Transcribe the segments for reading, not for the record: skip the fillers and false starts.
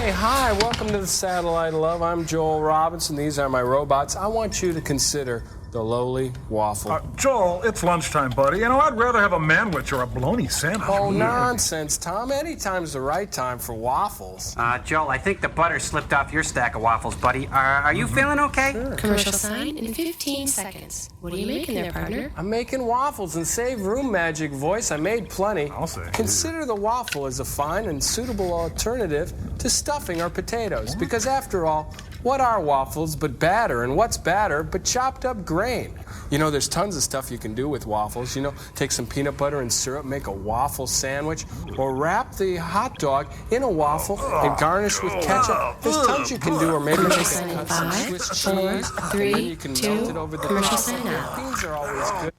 Hey, hi, welcome to the Satellite Love. I'm Joel Robinson. These are my robots. I want you to consider the lowly waffle. Joel, it's lunchtime, buddy. You know, I'd rather have a manwich or a bologna sandwich. Oh, nonsense, Tom. Anytime's the right time for waffles. Joel, I think the butter slipped off your stack of waffles, buddy. Are you feeling okay? Sure. Commercial sign in 15 seconds. What are you making there, partner? I'm making waffles and save room magic voice. I made plenty. I'll say. Consider the waffle as a fine and suitable alternative to stuffing or potatoes. Because after all, what are waffles but batter? And what's batter but chopped up grain? You know, there's tons of stuff you can do with waffles. You know, take some peanut butter and syrup, make a waffle sandwich, or wrap the hot dog in a waffle and garnish with ketchup. There's tons you can do, or maybe Commercial you sign can in cut some 5, Swiss 4, cheese, and 3, then you can 2, melt it over the commercial top. sign out. Beans are always good.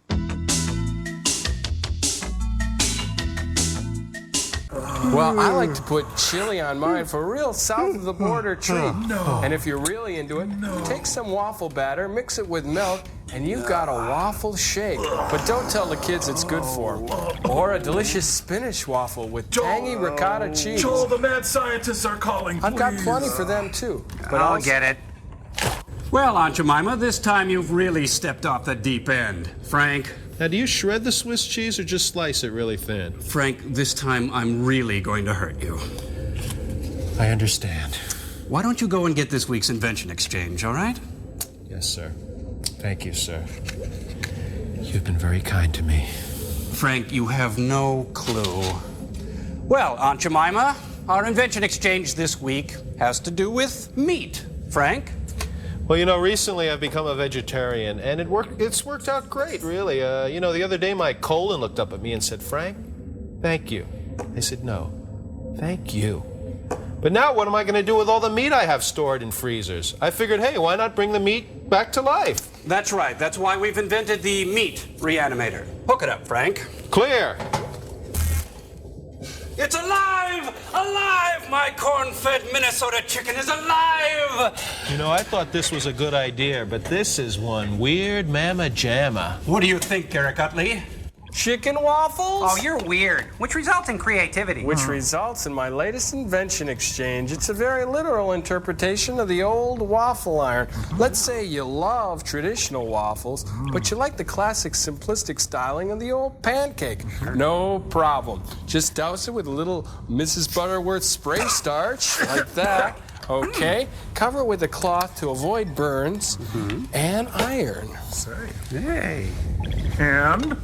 Well, I like to put chili on mine for a real south-of-the-border treat. And if you're really into it, take some waffle batter, mix it with milk, and you've got a waffle shake. But don't tell the kids it's good for them. Or a delicious spinach waffle with tangy ricotta cheese. Joel, the mad scientists are calling, I've got plenty for them, too. But I'll also- get it. Well, Aunt Jemima, this time you've really stepped off the deep end. Frank, Now, do you shred the Swiss cheese or just slice it really thin? Frank, this time I'm really going to hurt you. I understand. Why don't you go and get this week's invention exchange, all right? Yes, sir. Thank you, sir. You've been very kind to me. Frank, you have no clue. Well, Aunt Jemima, our invention exchange this week has to do with meat. Frank? Well, you know, recently I've become a vegetarian, and it's worked out great, really. You know, the other day my colon looked up at me and said, "Frank, thank you." I said, "No, thank you." But now what am I going to do with all the meat I have stored in freezers? I figured, hey, why not bring the meat back to life? That's right. That's why we've invented the meat Reanimator. Hook it up, Frank. Clear. It's alive! Alive! My corn-fed Minnesota chicken is alive! You know, I thought this was a good idea, but this is one weird mamma jamma. What do you think, Garrick Utley? Chicken waffles? Oh, you're weird. Which results in creativity. Which results in my latest invention exchange. It's a very literal interpretation of the old waffle iron. Let's say you love traditional waffles, but you like the classic simplistic styling of the old pancake. No problem. Just douse it with a little Mrs. Butterworth spray starch, like that. Okay, cover it with a cloth to avoid burns, and iron. Hey. And?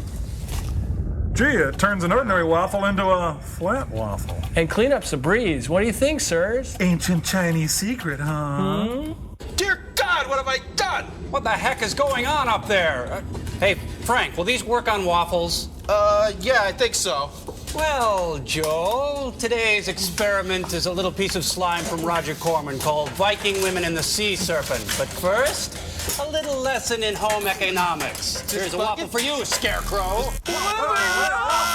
Gee, it turns an ordinary waffle into a flat waffle. And cleanup's a breeze. What do you think, sirs? Ancient Chinese secret, huh? Dear God, what have I done? What the heck is going on up there? Hey, Frank, will these work on waffles? Yeah, I think so. Well, Joel, today's experiment is a little piece of slime from Roger Corman called Viking Women and the Sea Serpent. But first, a little lesson in home economics. Here's a waffle for you, Scarecrow. Oh my God!